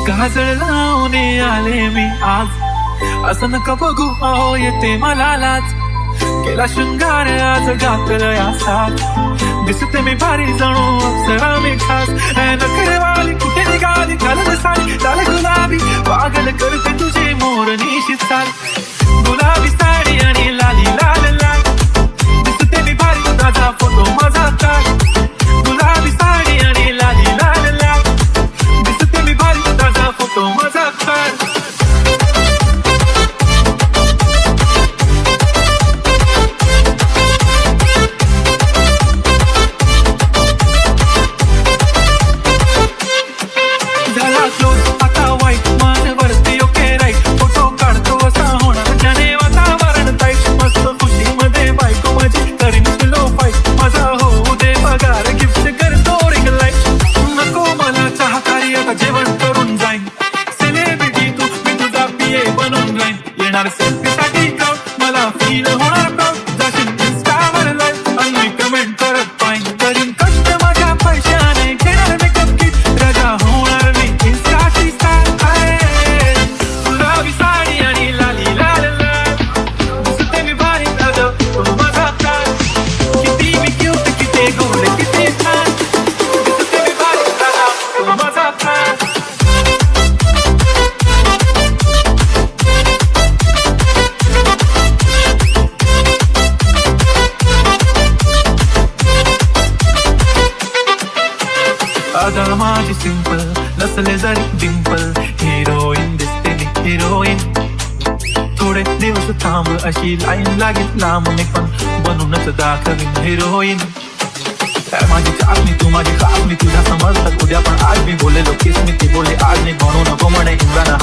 काजळ लावून आले मी आज, असं नका बघू अहो येते मला लाज. केला शृंगार आज घातलं या साथ, दिसते मी भारी जणू अप्सरा मी खास. नखरेवाली कुठे निघाली कलर साडी लाल गुलाबी, पागल करते तुझे मोरनीशी चाल. गुलाबी साडी आणि लाली लाल लाल, दिसते मी भारी ताजा फोटो माझा काढ. गुलाबी साडी आणि लाली लाल लाल, दिसते मी भारी ताजा फोटो माझा काढ. मला फील होणार प्राऊड, जाशील इंस्टावर लाईव्ह आणि कमेंट करत पाहिन. करीन कष्ट माझ्या पैशाने, घेणार मेकअप किट, राजा होणार मी इंस्टाची स्टार. गुलाबी साडी आणि लाली लाल लाल, दिसते मी भारी दादा तो माझा काळ. किती मी क्यूट, किती गोड, किती छान, दिसते मी भारी दादा तो माझा काळ. अगं माझी सिंपल नसले जरी डिंपल, हिरोईन दिसते मी हिरोईन. थोडे दिवस थांब अशी लाईन लागेल लांब, मी पण बनूनच दाखवीन हिरोईन. माझी चाचणी तू माझी कापणी, तुझ्या समजतात उद्या पण आज मी बोलेलो किस मी ती बोलले आज मी म्हणू नको म्हणे इंद्राना.